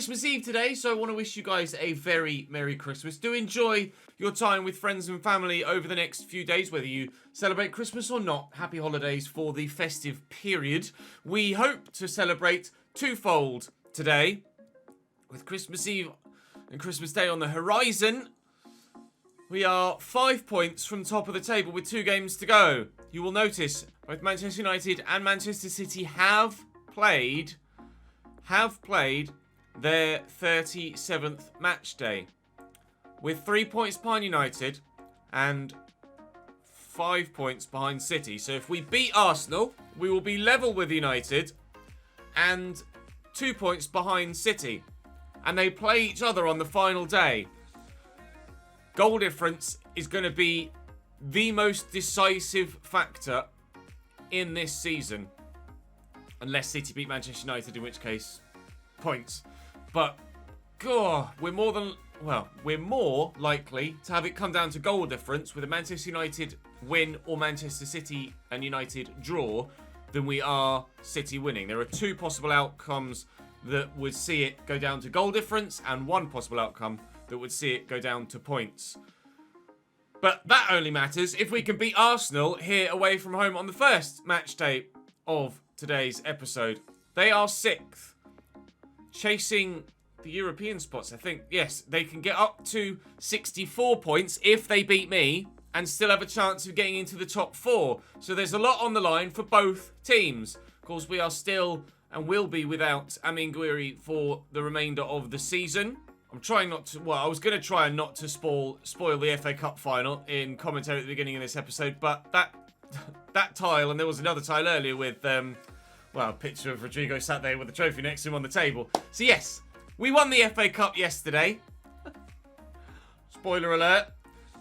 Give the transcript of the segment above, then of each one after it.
Christmas Eve today, so I want to wish you guys a very Merry Christmas. Do enjoy your time with friends and family over the next few days, whether you celebrate Christmas or not. Happy holidays for the festive period. We hope to celebrate twofold today, with Christmas Eve and Christmas Day on the horizon. We are 5 points from top of the table with 2 games to go. You will notice both Manchester United and Manchester City have played their 37th match day, with 3 points behind United and 5 points behind City. So if we beat Arsenal, we will be level with United and 2 points behind City. And they play each other on the final day. Goal difference is going to be the most decisive factor in this season. Unless City beat Manchester United, in which case, points. But, God, we're more likely to have it come down to goal difference with a Manchester United win or Manchester City and United draw than we are City winning. There are 2 possible outcomes that would see it go down to goal difference and 1 possible outcome that would see it go down to points. But that only matters if we can beat Arsenal here away from home on the first match day of today's episode. They are 6th, chasing the European spots, I think. Yes, they can get up to 64 points if they beat me and still have a chance of getting into the top 4. So there's a lot on the line for both teams. Of course, we are still and will be without Amin Gouiri for the remainder of the season. I'm trying not to, well, I was going to try and not to spoil the FA Cup final in commentary at the beginning of this episode, but that tile, and there was another tile earlier with, a picture of Rodrigo sat there with the trophy next to him on the table. So yes, we won the FA Cup yesterday. Spoiler alert.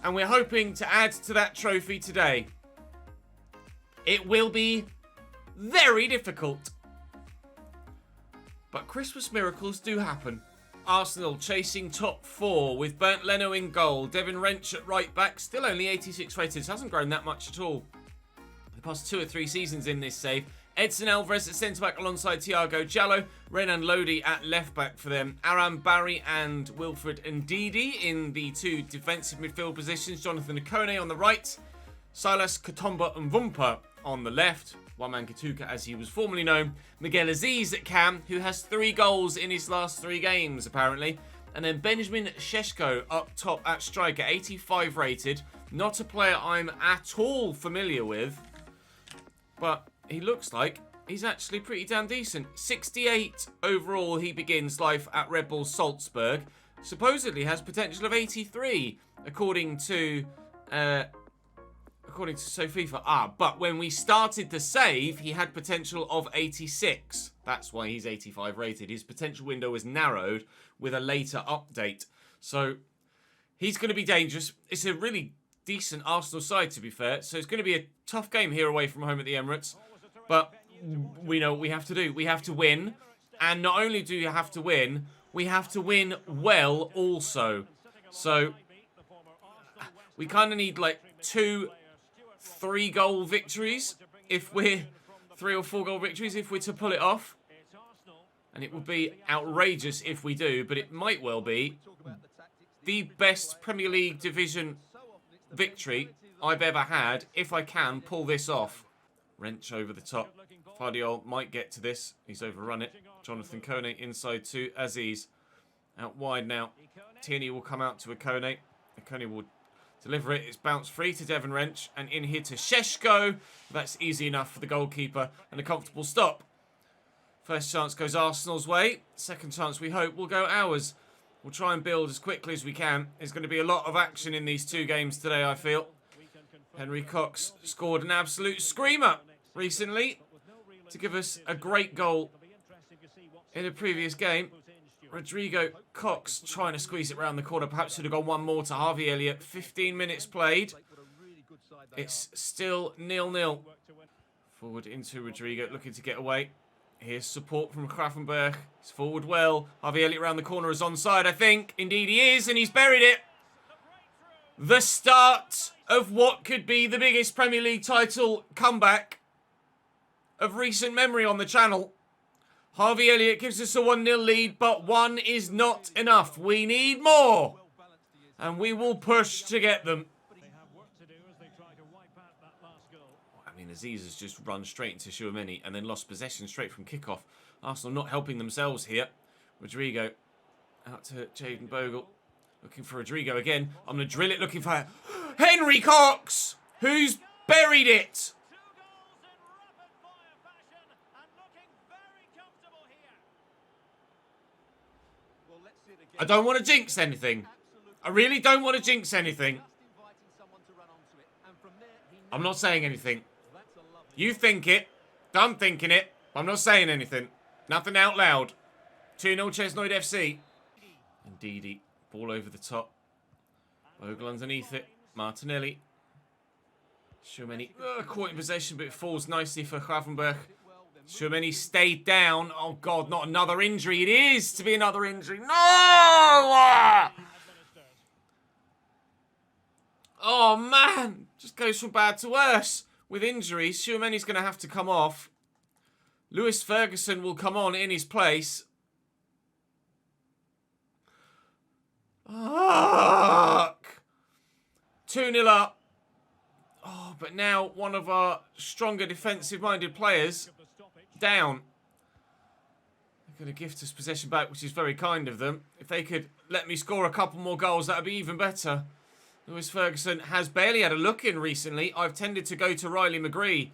And we're hoping to add to that trophy today. It will be very difficult. But Christmas miracles do happen. Arsenal chasing top 4 with Bernd Leno in goal. Devin Wrench at right back, still only 86 rated. Hasn't grown that much at all the past 2 or 3 seasons in this save. Edson Alvarez at centre-back alongside Thiago Jallo. Renan Lodi at left-back for them. Aram Barry and Wilfred Ndidi in the 2 defensive midfield positions. Jonathan Okone on the right. Silas Katomba and Vumpa on the left. Waman Katuka, as he was formerly known. Miguel Aziz at cam, who has 3 goals in his last 3 games, apparently. And then Benjamin Šeško up top at striker, 85 rated. Not a player I'm at all familiar with, but he looks like he's actually pretty damn decent. 68 overall, he begins life at Red Bull Salzburg. Supposedly has potential of 83, according to FIFA. But when we started the save, he had potential of 86. That's why he's 85 rated. His potential window was narrowed with a later update. So he's going to be dangerous. It's a really decent Arsenal side, to be fair. So it's going to be a tough game here away from home at the Emirates. But we know what we have to do. We have to win. And not only do you have to win, we have to win well also. So we kind of need like 2 3-goal victories if we're 3 or 4 goal victories if we're to pull it off. And it would be outrageous if we do, but it might well be the best Premier League division victory I've ever had if I can pull this off. Wrench over the top. Fardiol might get to this. He's overrun it. Jonathan Kone inside to Aziz. Out wide now. Tierney will come out to Okone. Okone will deliver it. It's bounced free to Devin Wrench. And in here to Šeško. That's easy enough for the goalkeeper. And a comfortable stop. First chance goes Arsenal's way. Second chance, we hope, will go ours. We'll try and build as quickly as we can. There's going to be a lot of action in these 2 games today, I feel. Henry Cox scored an absolute screamer recently to give us a great goal in a previous game. Rodrigo Cox trying to squeeze it round the corner. Perhaps should have gone one more to Harvey Elliott. 15 minutes played. It's still 0-0. Forward into Rodrigo, looking to get away. Here's support from Grafenberg. He's forward well. Harvey Elliott round the corner is onside, I think. Indeed he is, and he's buried it. The start of what could be the biggest Premier League title comeback of recent memory on the channel. Harvey Elliott gives us a 1-0 lead, but 1 is not enough. We need more. And we will push to get them. I mean, Aziz has just run straight into Tchouaméni and then lost possession straight from kickoff. Arsenal not helping themselves here. Rodrigo out to Jayden Bogle. Looking for Rodrigo again. I'm going to drill it looking for Henry Cox, who's buried it. I don't want to jinx anything. I really don't want to jinx anything. I'm not saying anything. You think it. I'm thinking it. I'm not saying anything. Nothing out loud. 2-0 Chesnoid FC. Indeedy. Ball over the top. Bogle underneath it. Martinelli. Tchouaméni caught in possession, but it falls nicely for Gravenberch. Tchouaméni stayed down. Oh, God, not another injury. It is to be another injury. No! Oh, man. Just goes from bad to worse. With injuries, Tchouaméni's going to have to come off. Lewis Ferguson will come on in his place. Fuck. 2-0 up. Oh, but now one of our stronger defensive-minded players down. They're going to gift us possession back, which is very kind of them. If they could let me score a couple more goals, that would be even better. Lewis Ferguson has barely had a look in recently. I've tended to go to Riley McGree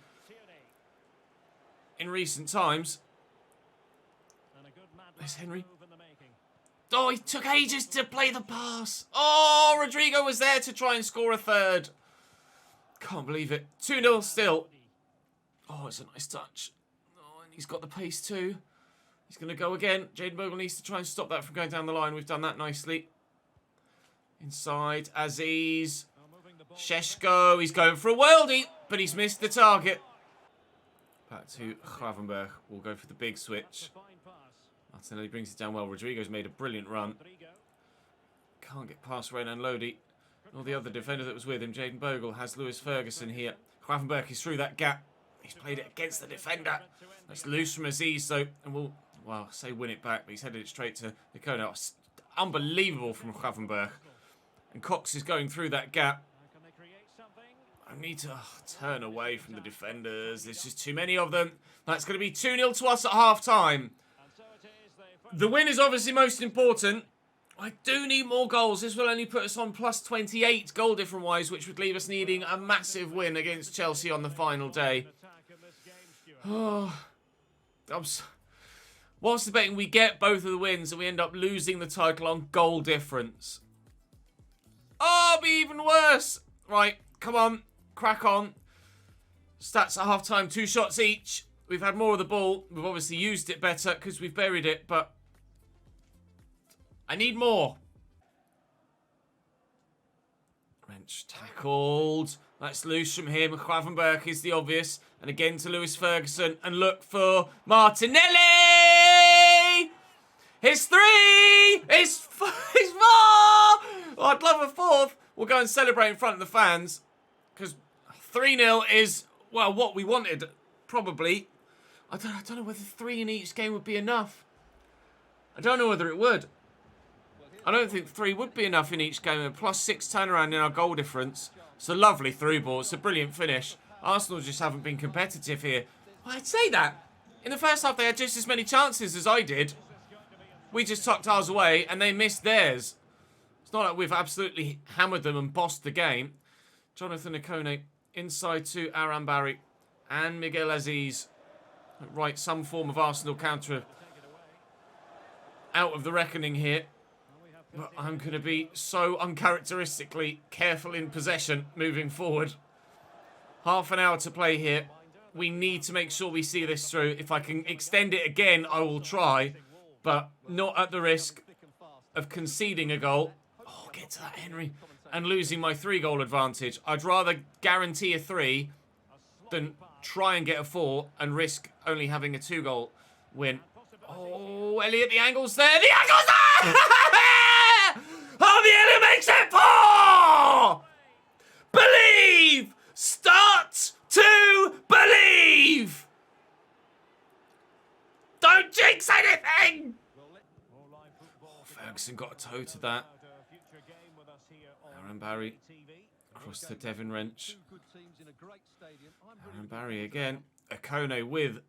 in recent times. There's Henry. Oh, he took ages to play the pass. Oh, Rodrigo was there to try and score a third. Can't believe it. 2-0 still. Oh, it's a nice touch. Oh, and he's got the pace too. He's going to go again. Jayden Bogle needs to try and stop that from going down the line. We've done that nicely. Inside, Aziz. Sheshko. He's going for a worldie, but he's missed the target. Back to Gravenberch. We'll go for the big switch. Martinelli brings it down well. Rodrigo's made a brilliant run. Can't get past Renan Lodi. Or the other defender that was with him. Jayden Bogle has Lewis Ferguson here. Gravenberch is through that gap. He's played it against the defender. That's loose from Aziz, though. And we'll, well, say win it back, but he's headed it straight to Nicona. Unbelievable from Gravenberch. And Cox is going through that gap. I need to turn away from the defenders. There's just too many of them. That's going to be 2-0 to us at half-time. The win is obviously most important. I do need more goals. This will only put us on plus 28 goal difference-wise, which would leave us needing a massive win against Chelsea on the final day. Oh, whilst debating we get both of the wins and we end up losing the title on goal difference. Oh, it'll be even worse. Right, come on. Crack on. Stats at half-time, 2 shots each. We've had more of the ball. We've obviously used it better because we've buried it, but I need more. Wrench tackled. That's loose from him. Gravenberch is the obvious. And again to Lewis Ferguson. And look for Martinelli! It's 3! It's 4! Oh, I'd love a 4th. We'll go and celebrate in front of the fans. Because 3-0 is, well, what we wanted, probably. I don't know whether 3 in each game would be enough. I don't know whether it would. I don't think 3 would be enough in each game. A +6 turnaround in our goal difference. It's a lovely through ball. It's a brilliant finish. Arsenal just haven't been competitive here. Well, I'd say that. In the first half, they had just as many chances as I did. We just tucked ours away, and they missed theirs. It's not like we've absolutely hammered them and bossed the game. Jonathan Ikone inside to Aram Barry and Miguel Aziz. Right, some form of Arsenal counter out of the reckoning here. But I'm going to be so uncharacteristically careful in possession moving forward. Half an hour to play here. We need to make sure we see this through. If I can extend it again, I will try. But not at the risk of conceding a goal. Oh, get to that, Henry. And losing my 3-goal advantage. I'd rather guarantee a 3 than try and get a 4 and risk only having a 2-goal win. Oh, Elliot, the angle's there. The angle's there! Harvey Elliott makes it 4! Believe! Start to believe! Don't jinx anything! Ferguson got a toe to that. Aaron Barry across to Devin Wrench. Aaron Barry again. Akone with,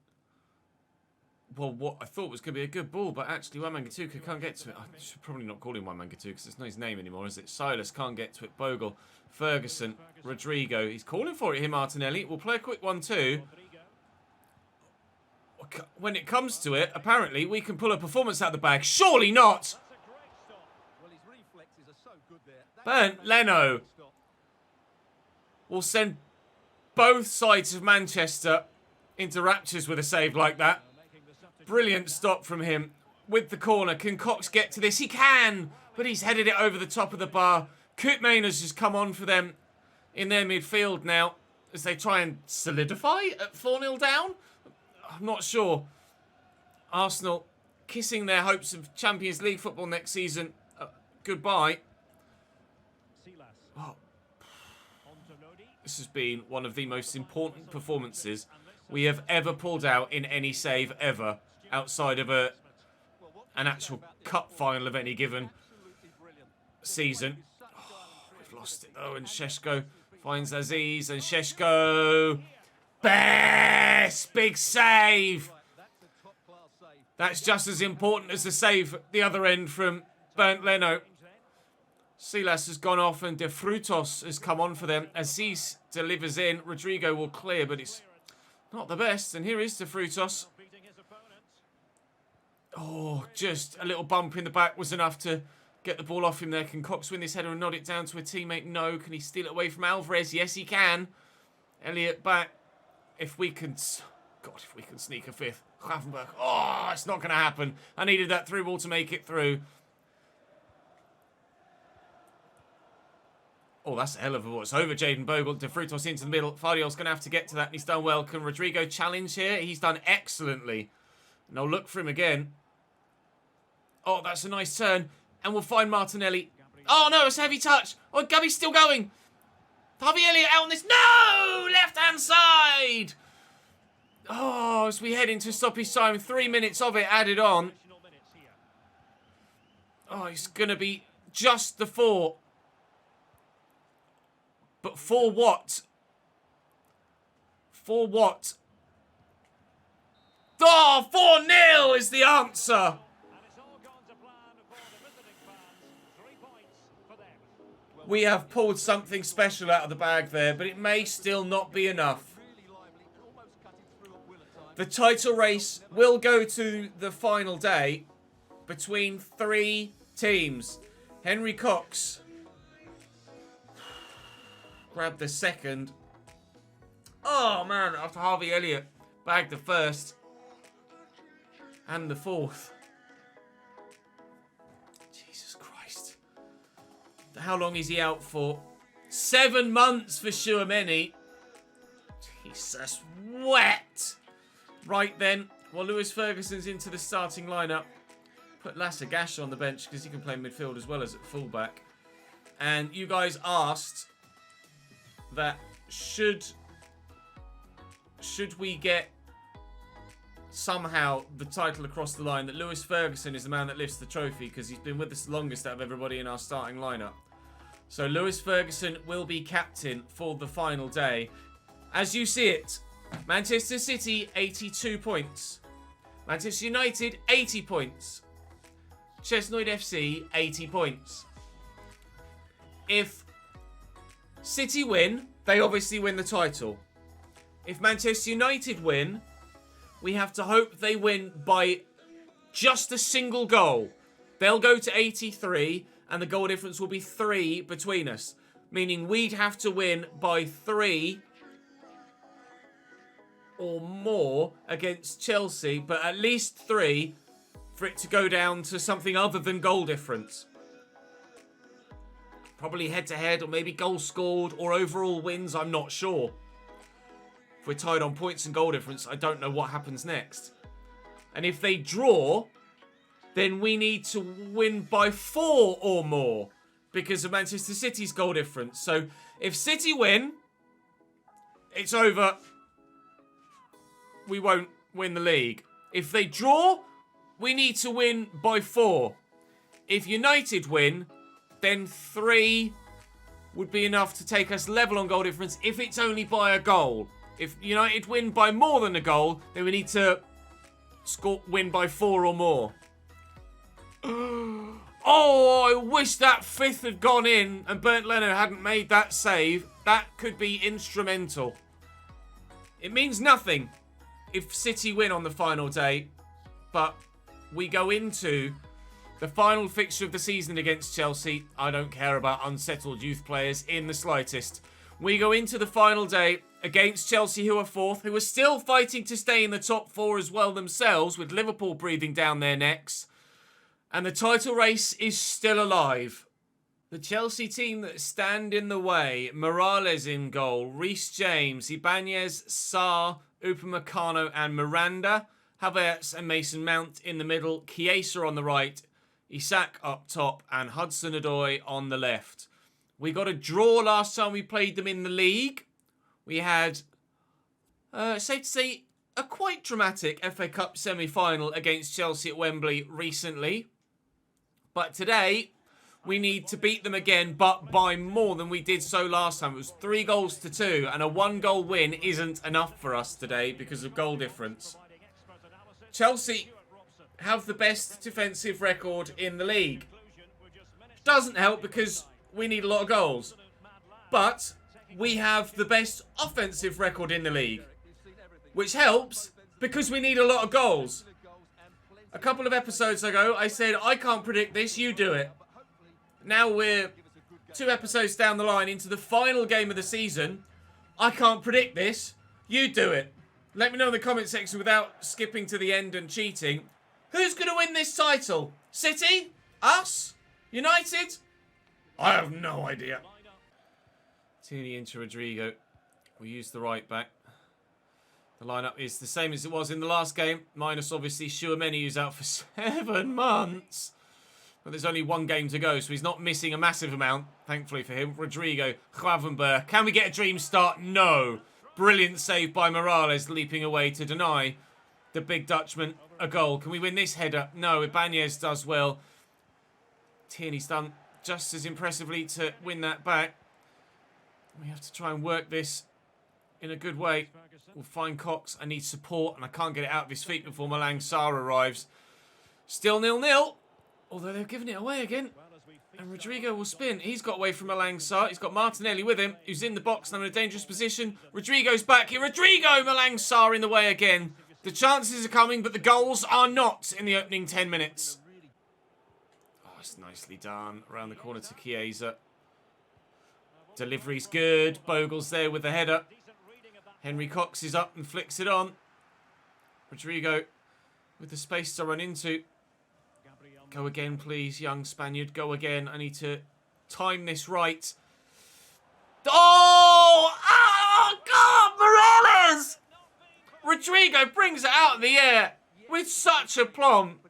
well, what I thought was going to be a good ball, but actually Wamangituka can't get to it. I should probably not call him Wamangituka because it's not his name anymore, is it? Silas can't get to it. Bogle, Ferguson, Rodrigo. He's calling for it here, Martinelli. We'll play a quick 1-2. When it comes to it, apparently we can pull a performance out of the bag. Surely not! Bernd Leno will send both sides of Manchester into raptures with a save like that. Brilliant stop from him with the corner. Can Cox get to this? He can, but he's headed it over the top of the bar. Koopmane has just come on for them in their midfield now as they try and solidify at 4-0 down. I'm not sure. Arsenal kissing their hopes of Champions League football next season goodbye. Oh. This has been one of the most important performances we have ever pulled out in any save ever, outside of an actual cup final of any given season. Oh, we've lost it though, and Šeško finds Aziz, and Šeško, best big save. That's just as important as the save at the other end from Bernd Leno. Silas has gone off and De Frutos has come on for them. Aziz delivers in. Rodrigo will clear, but it's not the best. And here is De Frutos. Oh, just a little bump in the back was enough to get the ball off him there. Can Cox win this header and nod it down to a teammate? No. Can he steal it away from Alvarez? Yes, he can. Elliott back. If we can... God, if we can sneak a fifth. Gravenberg. Oh, it's not going to happen. I needed that through ball to make it through. Oh, that's a hell of a ball. It's over Jayden Bogle. De Frutos into the middle. Fardiol's going to have to get to that, and he's done well. Can Rodrigo challenge here? He's done excellently. And I'll look for him again. Oh, that's a nice turn. And we'll find Martinelli. Oh, no, it's a heavy touch. Oh, Gabby's still going. Harvey Elliott out on this. No! Left-hand side! Oh, as we head into stoppage time. 3 minutes of it added on. Oh, it's going to be just the 4. But for what? For what? Oh, 4-0 is the answer. We have pulled something special out of the bag there, but it may still not be enough. The title race will go to the final day between 3 teams. Henry Cox grabbed the second. Oh, man, after Harvey Elliott bagged the first and the 4th. Jesus Christ. How long is he out for? 7 months for Tchouaméni. Jesus, wet. Right then, well, Lewis Ferguson's into the starting lineup. Put Lasse Gash on the bench because he can play midfield as well as at fullback. And you guys asked that should we get somehow the title across the line, that Lewis Ferguson is the man that lifts the trophy because he's been with us the longest out of everybody in our starting lineup. So Lewis Ferguson will be captain for the final day. As you see it, Manchester City 82 points, Manchester United 80 points, Chesnoid FC 80 points. If City win, they obviously win the title. If Manchester United win, we have to hope they win by just a single goal. They'll go to 83, and the goal difference will be 3 between us. Meaning we'd have to win by 3 or more against Chelsea, but at least 3 for it to go down to something other than goal difference. Probably head-to-head, or maybe goals scored, or overall wins, I'm not sure. If we're tied on points and goal difference, I don't know what happens next. And if they draw, then we need to win by 4 or more because of Manchester City's goal difference. So if City win, it's over. We won't win the league. If they draw, we need to win by 4. If United win, then 3 would be enough to take us level on goal difference if it's only by a goal. If United win by more than a goal, then we need to win by 4 or more. Oh, I wish that 5th had gone in and Bernd Leno hadn't made that save. That could be instrumental. It means nothing if City win on the final day, but we go into the final fixture of the season against Chelsea. I don't care about unsettled youth players in the slightest. We go into the final day against Chelsea, who are 4th, who are still fighting to stay in the top 4 as well themselves, with Liverpool breathing down their necks. And the title race is still alive. The Chelsea team that stand in the way: Morales in goal, Reece James, Ibanez, Sarr, Upamecano and Miranda, Havertz and Mason Mount in the middle, Chiesa on the right, Isak up top and Hudson-Odoi on the left. We got a draw last time we played them in the league. We had, safe to say, a quite dramatic FA Cup semi-final against Chelsea at Wembley recently. But today, we need to beat them again, but by more than we did so last time. It was 3-2, and a 1-goal win isn't enough for us today because of goal difference. Chelsea have the best defensive record in the league. Doesn't help because we need a lot of goals. But we have the best offensive record in the league, which helps because we need a lot of goals. A couple of episodes ago, I said, I can't predict this, you do it. Now we're 2 episodes down the line into the final game of the season. I can't predict this, you do it. Let me know in the comment section without skipping to the end and cheating. Who's going to win this title? City? Us? United? I have no idea. Tierney into Rodrigo. We use the right back. The lineup is the same as it was in the last game, minus obviously Tchouaméni, who's out for 7 months. But there's only 1 game to go, so he's not missing a massive amount, thankfully for him. Rodrigo, Gravenberch. Can we get a dream start? No. Brilliant save by Morales, leaping away to deny the big Dutchman a goal. Can we win this header? No. Ibanez does well. Tierney's done just as impressively to win that back. We have to try and work this in a good way. We'll find Cox. I need support, and I can't get it out of his feet before Malang Sarr arrives. Still 0-0, although they've given it away again. And Rodrigo will spin. He's got away from Malang Sarr. He's got Martinelli with him, who's in the box and in a dangerous position. Rodrigo's back here. Rodrigo! Malang Sarr in the way again. The chances are coming, but the goals are not in the opening 10 minutes. Oh, it's nicely done. Around the corner to Chiesa. Delivery's good. Bogle's there with the header. Henry Cox is up and flicks it on. Rodrigo with the space to run into. Go again, please, young Spaniard. Go again. I need to time this right. Oh! Oh, God! Morales! Rodrigo brings it out of the air with such aplomb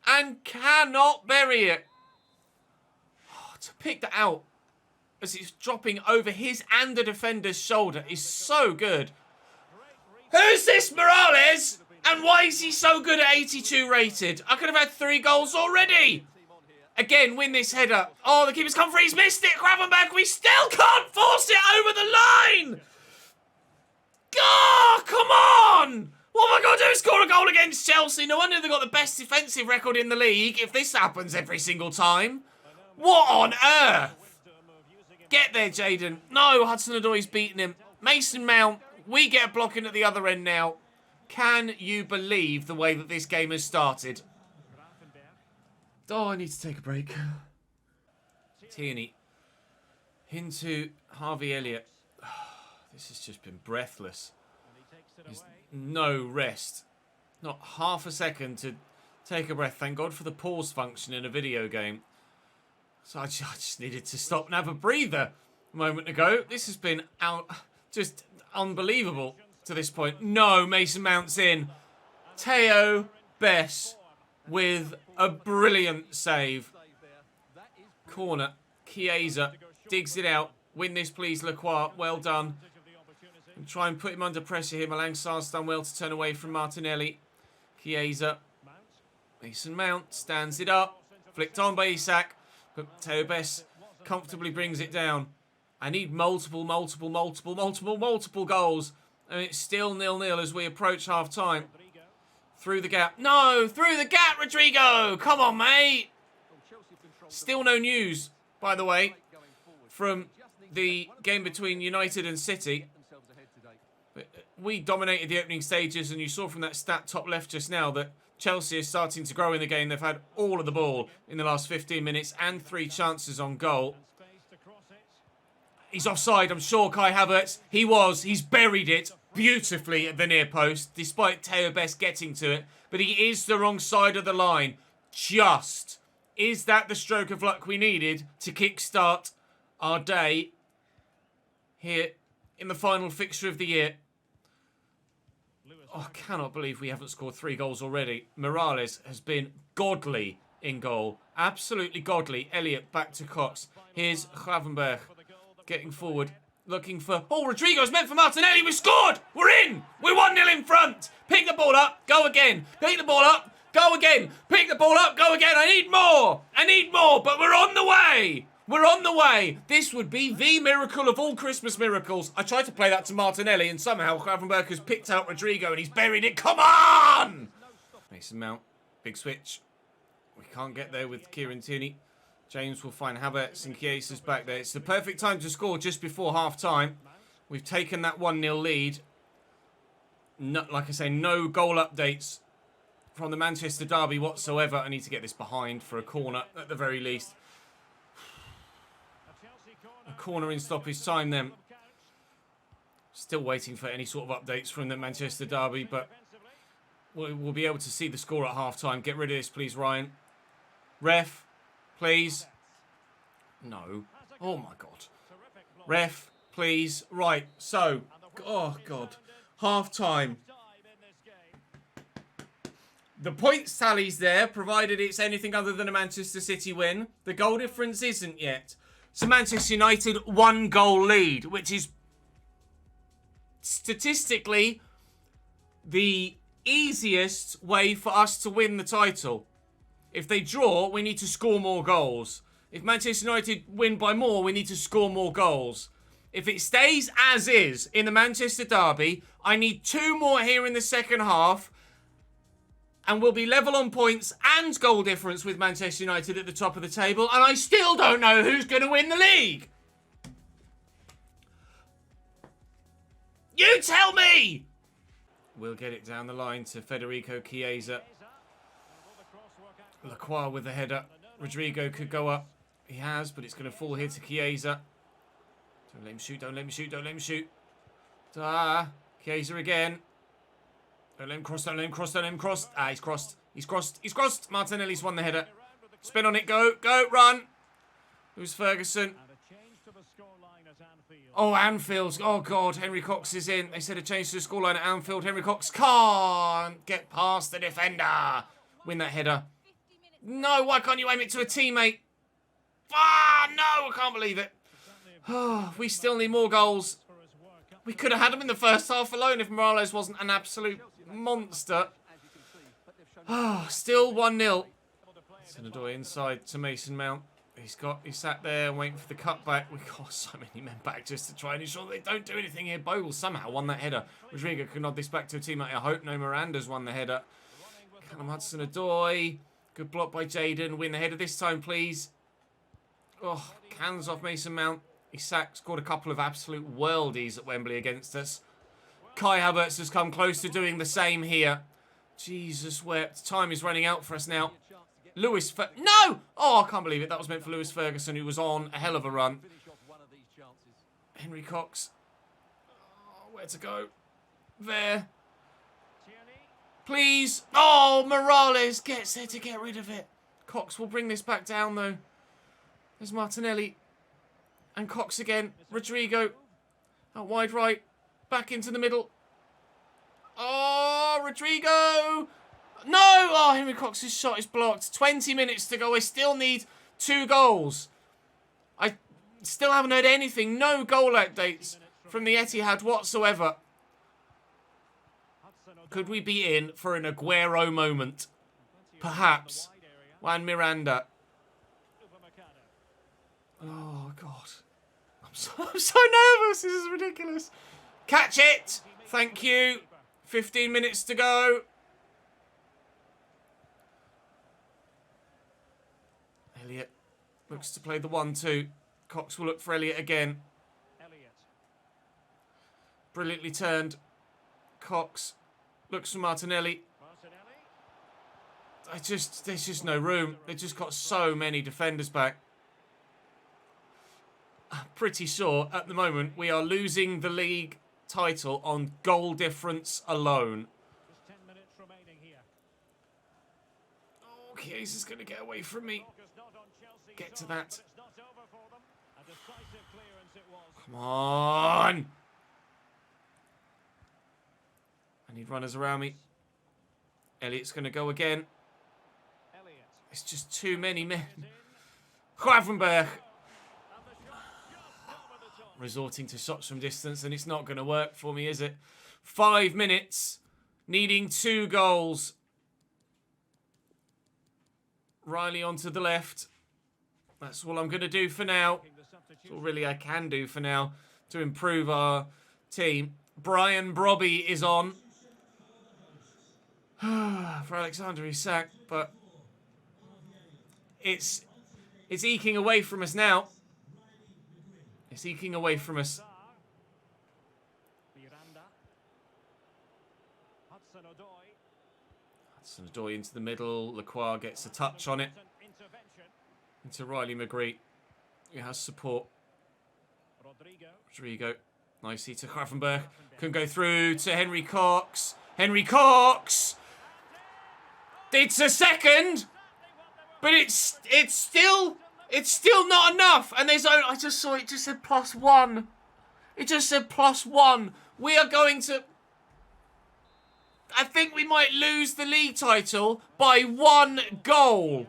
and cannot bury it. Oh, to pick that out as it's dropping over his and the defender's shoulder is so good. Who's this Morales? And why is he so good at 82 rated? I could have had 3 goals already. Again, win this header. Oh, the keeper's come free. He's missed it. Gravenberch, we still can't force it over the line. God, come on. What am I going to do? Score a goal against Chelsea? No wonder they've got the best defensive record in the league if this happens every single time. What on earth? Get there, Jaden. No, Hudson-Odoi's beaten him. Mason Mount, we get a block in at the other end now. Can you believe the way that this game has started? Oh, I need to take a break. Tierney. Into Harvey Elliott. This has just been breathless. There's no rest. Not half a second to take a breath. Thank God for the pause function in a video game. So I just needed to stop and have a breather a moment ago. This has been just unbelievable to this point. No, Mason Mount's in. Theo Bess with a brilliant save. Corner. Chiesa digs it out. Win this, please, Lacroix. Well done. And try and put him under pressure here. Malang Sarr's done well to turn away from Martinelli. Chiesa Mason Mount stands it up. Flicked on by Isak. But Teobes comfortably brings it down. I need multiple goals. And it's still 0-0 as we approach half-time. Through the gap. No! Through the gap, Rodrigo! Come on, mate! Still no news, by the way, from the game between United and City. We dominated the opening stages, and you saw from that stat top left just now that Chelsea is starting to grow in the game. They've had all of the ball in the last 15 minutes and 3 chances on goal. He's offside, I'm sure, Kai Havertz. He was. He's buried it beautifully at the near post, despite Teobes getting to it. But he is the wrong side of the line. Just. Is that the stroke of luck we needed to kickstart our day here in the final fixture of the year? Oh, I cannot believe we haven't scored 3 goals already. Morales has been godly in goal. Absolutely godly. Elliott back to Cox. Here's Gravenberch getting forward. Looking for... Oh, Rodrigo's meant for Martinelli. We scored! We're in! We're 1-0 in front. Pick the ball up. Go again. Pick the ball up. Go again. Pick the ball up. Go again. I need more. I need more. But we're on the way. We're on the way. This would be the miracle of all Christmas miracles. I tried to play that to Martinelli, and somehow Gravenberch has picked out Rodrigo and he's buried it. Come on! Mason Mount. Big switch. We can't get there with Kieran Tierney. James will find Havertz and Chiesa's back there. It's the perfect time to score just before half-time. We've taken that 1-0 lead. No, like I say, no goal updates from the Manchester derby whatsoever. I need to get this behind for a corner at the very least. A corner in stoppage time then. Still waiting for any sort of updates from the Manchester derby, but we'll be able to see the score at half-time. Get rid of this, please, Ryan. Ref, please. No. Oh, my God. Ref, please. Right, so. Oh, God. Half-time. The point tally's there, provided it's anything other than a Manchester City win. The goal difference isn't yet. So Manchester United 1-goal lead, which is statistically the easiest way for us to win the title. If they draw, we need to score more goals. If Manchester United win by more, we need to score more goals. If it stays as is in the Manchester derby, I need 2 more here in the second half, and we'll be level on points and goal difference with Manchester United at the top of the table. And I still don't know who's going to win the league. You tell me! We'll get it down the line to Federico Chiesa. Lacroix with the header. Rodrigo could go up. He has, but it's going to fall here to Chiesa. Don't let him shoot, don't let him shoot, don't let him shoot. Chiesa again. Don't let him cross, don't let him cross, don't let him cross. He's crossed. He's crossed. He's crossed. Martinelli's won the header. Spin on it. Go. Go. Run. Who's Ferguson? Oh, Anfield. Oh, God. Henry Cox is in. They said a change to the scoreline at Anfield. Henry Cox can't get past the defender. Win that header. No, why can't you aim it to a teammate? Ah, no, I can't believe it. Oh, we still need more goals. We could have had them in the first half alone if Morales wasn't an absolute monster. Oh, still 1-0. Senador inside to Mason Mount. He's sat there waiting for the cutback. We've got so many men back just to try and ensure they don't do anything here. Bogle somehow won that header. Rodrigo could nod this back to a teammate. I hope no Miranda's won the header. Callum Hudson-Odoi. Good block by Jaden. Win the header this time, please. Oh, hands off Mason Mount. Isak scored a couple of absolute worldies at Wembley against us. Kai Havertz has come close to doing the same here. Jesus wept. Time is running out for us now. No! Oh, I can't believe it. That was meant for Lewis Ferguson, who was on a hell of a run. Henry Cox. Oh, where to go? There. Please. Oh, Morales gets there to get rid of it. Cox will bring this back down, though. There's Martinelli. And Cox again. Rodrigo. Out wide right. Back into the middle. Oh, Rodrigo. No! Oh, Henry Cox's shot is blocked. 20 minutes to go. I still need 2 goals. I still haven't heard anything. No goal updates from the Etihad whatsoever. Could we be in for an Aguero moment? Perhaps. Juan Miranda. Oh, God. I'm so nervous. This is ridiculous. Catch it. Thank you. 15 minutes to go. Elliott looks to play the 1-2. Cox will look for Elliott again. Brilliantly turned. Cox looks for Martinelli. There's just no room. They've just got so many defenders back. I'm pretty sure at the moment we are losing the league title on goal difference alone. Just 10 minutes remaining here. Oh, Chiesa is going to get away from me. Get to that. Come on. I need runners around me. Elliott's going to go again. It's just too many men. Gravenberg. Resorting to shots from distance, and it's not going to work for me, is it? 5 minutes. Needing 2 goals. Riley onto the left. That's all I'm going to do for now. That's all really I can do for now to improve our team. Brian Brobby is on. For Alexander Isak, but it's eking away from us now. It's eking away from us. Hudson-Odoi into the middle. Lacroix gets a touch on it. Into Riley McGree. He has support. Rodrigo. Nicely to Gravenberg. Can go through to Henry Cox. Henry Cox! It's a second! But it's still not enough. And there's only, I just saw it just said +1. It just said +1. We are going to, I think we might lose the league title by 1 goal.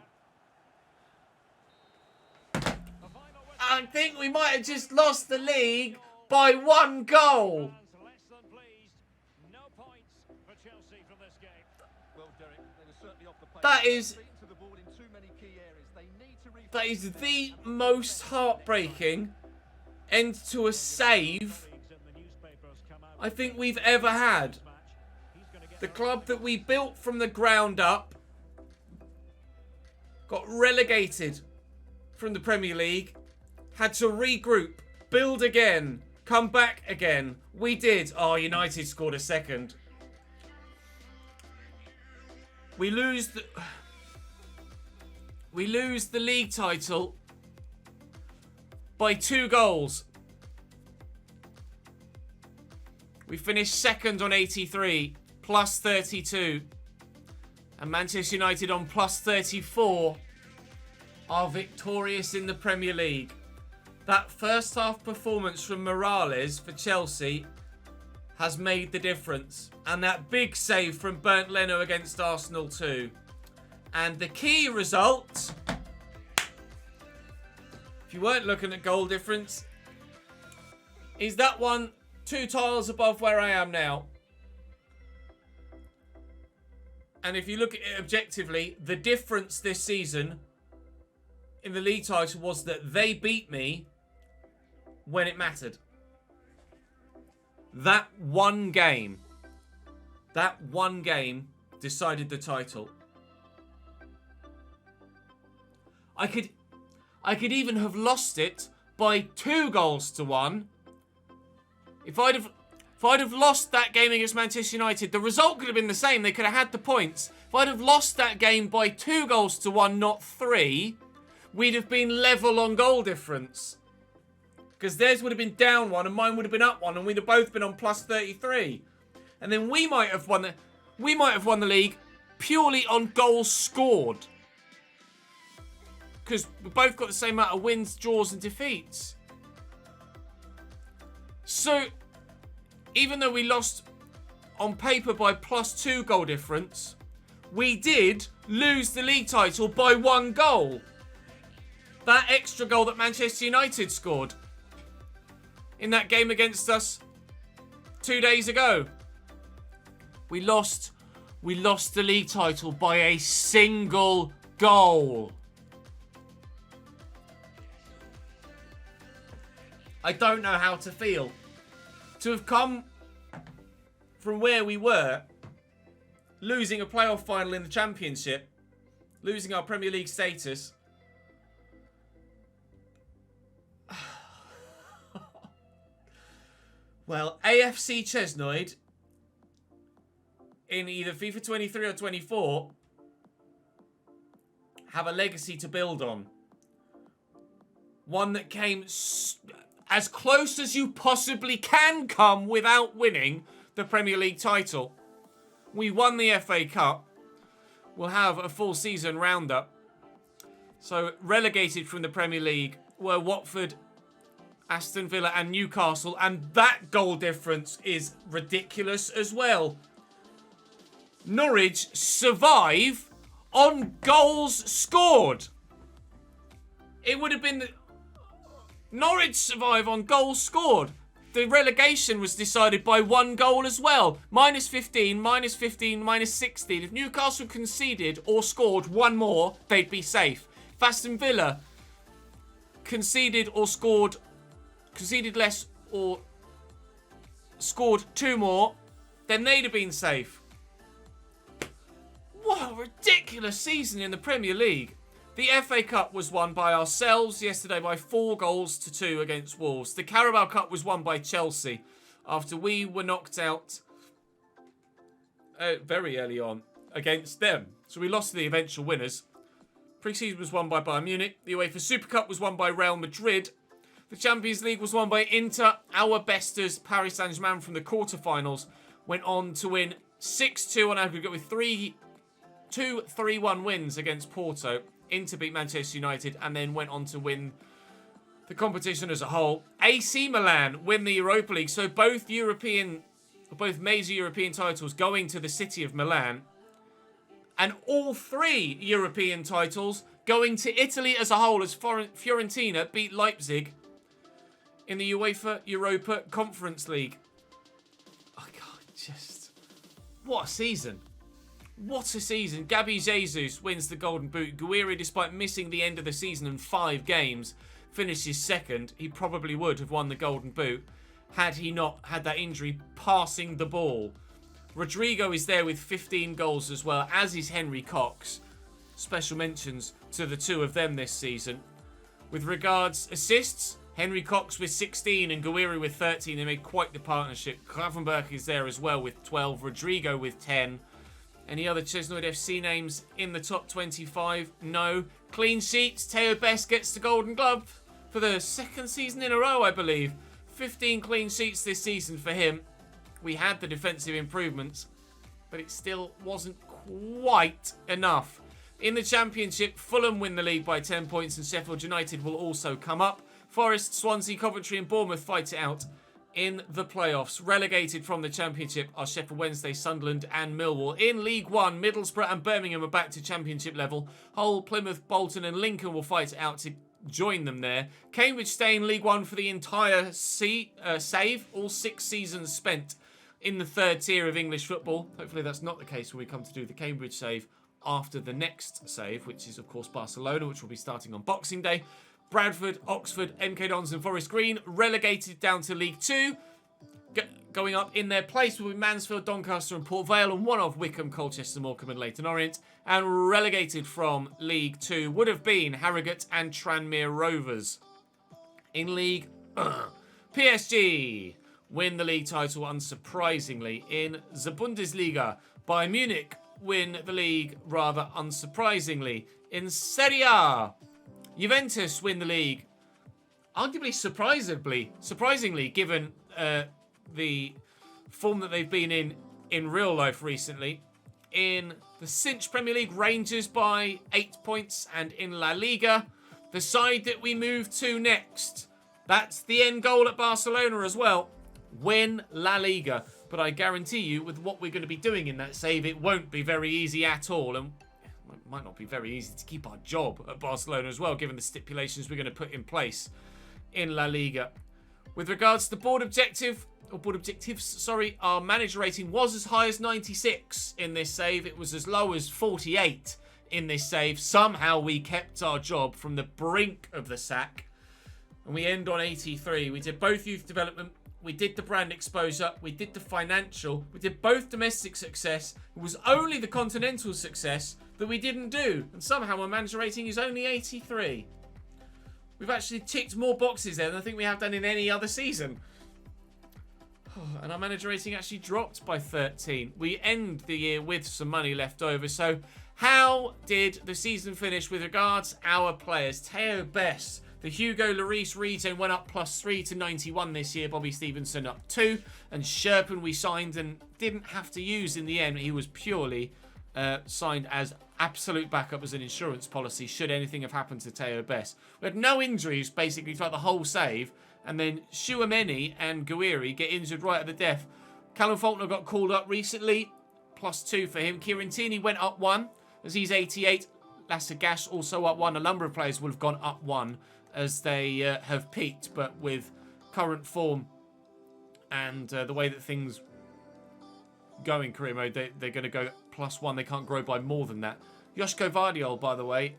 I think we might have just lost the league by 1 goal. That is the most heartbreaking end to a save I think we've ever had. The club that we built from the ground up got relegated from the Premier League, had to regroup, build again, come back again. We did. Oh, United scored a second. We lose the league title by 2 goals. We finished second on 83, +32. And Manchester United on +34 are victorious in the Premier League. That first half performance from Morales for Chelsea has made the difference. And that big save from Bernd Leno against Arsenal too. And the key result, if you weren't looking at goal difference, is that one 2 tiles above where I am now. And if you look at it objectively, the difference this season in the league title was that they beat me when it mattered. That one game decided the title. I could even have lost it by 2 goals to 1. If I'd have lost that game against Manchester United, the result could have been the same. They could have had the points. If I'd have lost that game by 2 goals to 1, not 3, we'd have been level on goal difference. Because theirs would have been down 1 and mine would have been up 1, and we'd have both been on +33. And then we might have won the league purely on goals scored. Because we both got the same amount of wins, draws and defeats. So, even though we lost on paper by +2 goal difference, we did lose the league title by 1 goal. That extra goal that Manchester United scored in that game against us 2 days ago. We lost We lost the league title by a single goal. I don't know how to feel. To have come from where we were, losing a playoff final in the Championship, losing our Premier League status. Well, AFC Chesnoid in either FIFA 23 or 24 have a legacy to build on. One that came as close as you possibly can come without winning the Premier League title. We won the FA Cup. We'll have a full season roundup. So relegated from the Premier League were Watford, Aston Villa and Newcastle, and that goal difference is ridiculous as well. Norwich survive on goals scored. It would have been Norwich survive on goals scored. The relegation was decided by one goal as well. -15, -15, -16. If Newcastle conceded or scored one more, they'd be safe. If Aston Villa conceded less or scored two more, then they'd have been safe. What a ridiculous season in the Premier League. The FA Cup was won by ourselves yesterday by 4-2 against Wolves. The Carabao Cup was won by Chelsea after we were knocked out very early on against them. So we lost to the eventual winners. Pre-season was won by Bayern Munich. The UEFA Super Cup was won by Real Madrid. The Champions League was won by Inter. Our besters, Paris Saint-Germain, from the quarterfinals, went on to win 6-2 on aggregate with 2 3-1 wins against Porto. Inter beat Manchester United and then went on to win the competition as a whole. AC Milan win the Europa League. So both major European titles going to the city of Milan. And all 3 European titles going to Italy as a whole, as Fiorentina beat Leipzig in the UEFA Europa Conference League. Oh God, what a season. What a season. Gabi Jesus wins the Golden Boot. Guiri, despite missing the end of the season in 5 games, finishes second. He probably would have won the Golden Boot had he not had that injury passing the ball. Rodrigo is there with 15 goals as well, as is Henry Cox. Special mentions to the two of them this season. With regards assists, Henry Cox with 16 and Guiri with 13. They made quite the partnership. Klavenberg is there as well with 12. Rodrigo with 10. Any other Chesnoid FC names in the top 25? No. Clean sheets. Theo Best gets the Golden Glove for the 2nd season in a row, I believe. 15 clean sheets this season for him. We had the defensive improvements, but it still wasn't quite enough. In the Championship, Fulham win the league by 10 points and Sheffield United will also come up. Forest, Swansea, Coventry and Bournemouth fight it out in the playoffs. Relegated from the Championship are Sheffield Wednesday, Sunderland and Millwall. In League One, Middlesbrough and Birmingham are back to Championship level. Hull, Plymouth, Bolton and Lincoln will fight it out to join them there. Cambridge stay in League One for the entire save, all 6 seasons spent in the 3rd tier of English football. Hopefully that's not the case when we come to do the Cambridge save after the next save, which is of course Barcelona, which will be starting on Boxing Day. Bradford, Oxford, MK Dons and Forest Green relegated down to League 2. Going up in their place will be Mansfield, Doncaster and Port Vale, and one of Wycombe, Colchester, Morecambe and Leyton Orient. And relegated from League 2 would have been Harrogate and Tranmere Rovers. In League PSG win the league title unsurprisingly. In the Bundesliga, Bayern Munich win the league rather unsurprisingly. In Serie A, Juventus win the league, arguably surprisingly given the form that they've been in real life recently. In the Cinch Premier League, Rangers by 8 points, and in La Liga, the side that we move to next, that's the end goal at Barcelona as well, win La Liga. But I guarantee you, with what we're going to be doing in that save, it won't be very easy at all, and it might not be very easy to keep our job at Barcelona as well, given the stipulations we're going to put in place in La Liga. With regards to the board objective, or board objectives, sorry, our manager rating was as high as 96 in this save. It was as low as 48 in this save. Somehow we kept our job from the brink of the sack. And we end on 83. We did both youth development. We did the brand exposure. We did the financial. We did both domestic success. It was only the continental success that we didn't do. And somehow our manager rating is only 83. We've actually ticked more boxes there than I think we have done in any other season. And our manager rating actually dropped by 13. We end the year with some money left over. So how did the season finish with regards our players? Teo Best. The Hugo Lloris regen went up +3 to 91 this year. Bobby Stevenson up 2. And Sherpen we signed and didn't have to use in the end. He was purely signed as absolute backup as an insurance policy should anything have happened to Teo Best. We had no injuries basically throughout the whole save. And then Shuameni and Guiri get injured right at the death. Callum Faulkner got called up recently. +2 for him. Kieran Tierney went up 1 as he's 88. Lasagash also up 1. A number of players would have gone up 1 as they have peaked, but with current form and the way that things go in career mode, they're going to go +1. They can't grow by more than that. Joshko Vardiol, by the way,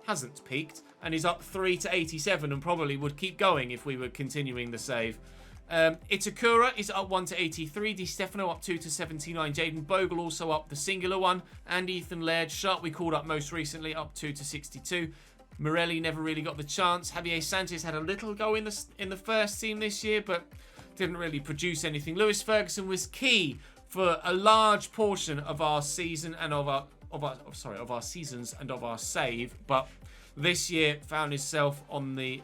hasn't peaked and is up 3 to 87 and probably would keep going if we were continuing the save. Itakura is up 1 to 83. Di Stefano up 2 to 79. Jaden Bogle also up the singular one. And Ethan Laird, Sharp we called up most recently, up 2 to 62. Morelli never really got the chance. Javier Sanchez had a little go in the first team this year, but didn't really produce anything. Lewis Ferguson was key for a large portion of our season and of our seasons and of our save, but this year found himself on the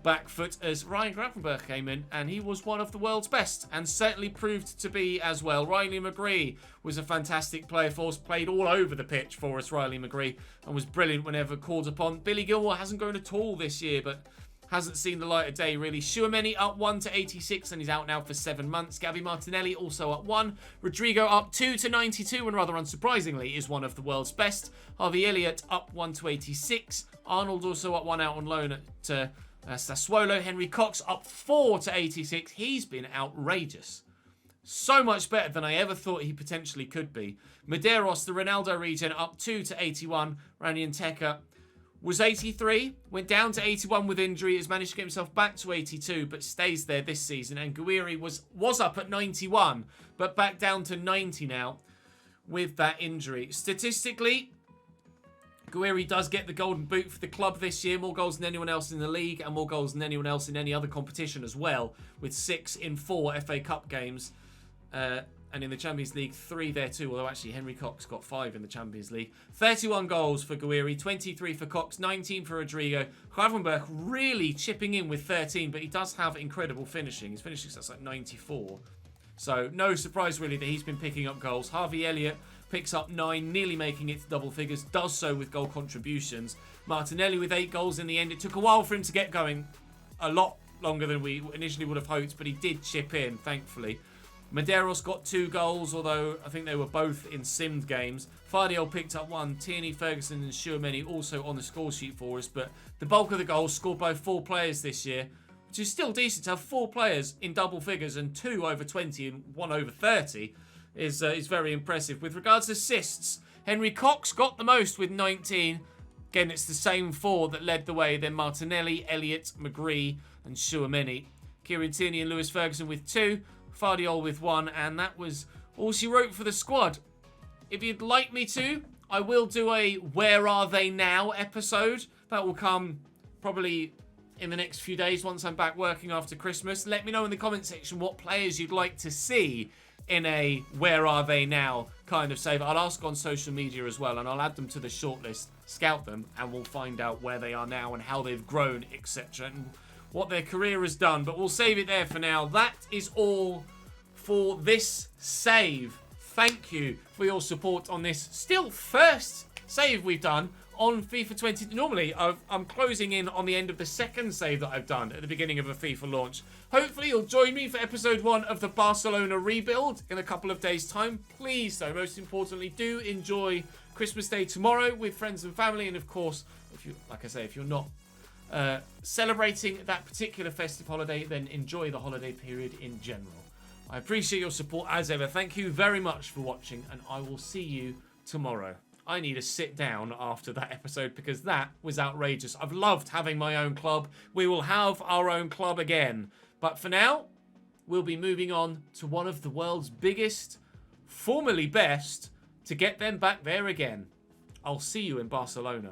back foot as Ryan Grafenberg came in, and he was one of the world's best and certainly proved to be as well. Riley McGree was a fantastic player for us, played all over the pitch for us, Riley McGree, and was brilliant whenever called upon. Billy Gilmore hasn't grown at all this year, but hasn't seen the light of day really. Shuameni up 1 to 86 and he's out now for 7 months. Gabby Martinelli also up 1. Rodrigo up 2 to 92 and rather unsurprisingly is one of the world's best. Harvey Elliott up 1 to 86. Arnold also up 1 out on loan at Sassuolo. Henry Cox up 4 to 86. He's been outrageous. So much better than I ever thought he potentially could be. Medeiros, the Ronaldo regen, up 2 to 81. Ranian Teka was 83, went down to 81 with injury, has managed to get himself back to 82, but stays there this season. And Guiri was up at 91, but back down to 90 now with that injury. Statistically, Guiri does get the golden boot for the club this year. More goals than anyone else in the league and more goals than anyone else in any other competition as well, with 6 in 4 FA Cup games. And in the Champions League, 3 there too, although actually Henry Cox got 5 in the Champions League. 31 goals for Guiri, 23 for Cox, 19 for Rodrigo. Gravenberg really chipping in with 13, but he does have incredible finishing. His finishing stats like 94. So no surprise really that he's been picking up goals. Harvey Elliott picks up 9, nearly making it to double figures, does so with goal contributions. Martinelli with 8 goals in the end. It took a while for him to get going, a lot longer than we initially would have hoped, but he did chip in, thankfully. Medeiros got 2 goals, although I think they were both in simmed games. Fardiol picked up 1. Tierney, Ferguson and Shuameni also on the score sheet for us, but the bulk of the goals scored by 4 players this year, which is still decent to have 4 players in double figures and 2 over 20 and 1 over 30 is very impressive. With regards to assists, Henry Cox got the most with 19. Again, it's the same 4 that led the way. Then Martinelli, Elliott, McGree and Shuameni. Kieran Tierney and Lewis Ferguson with 2. Fardiol with 1, and that was all she wrote for the squad. If you'd like me to, I will do a Where Are They Now episode. That will come probably in the next few days once I'm back working after Christmas. Let me know in the comment section what players you'd like to see in a Where Are They Now kind of save. I'll ask on social media as well, and I'll add them to the shortlist, scout them, and we'll find out where they are now and how they've grown, etc. and what their career has done, but we'll save it there for now. That is all for this save. Thank you for your support on this still first save we've done on FIFA 20. Normally, I'm closing in on the end of the second save that I've done at the beginning of a FIFA launch. Hopefully, you'll join me for episode 1 of the Barcelona rebuild in a couple of days' time. Please, though, most importantly, do enjoy Christmas Day tomorrow with friends and family. And of course, if you're not celebrating that particular festive holiday, then enjoy the holiday period in general. I appreciate your support as ever. Thank you very much for watching, and I will see you tomorrow. I need to sit down after that episode because that was outrageous. I've loved having my own club. We will have our own club again. But for now, we'll be moving on to one of the world's biggest, formerly best, to get them back there again. I'll see you in Barcelona.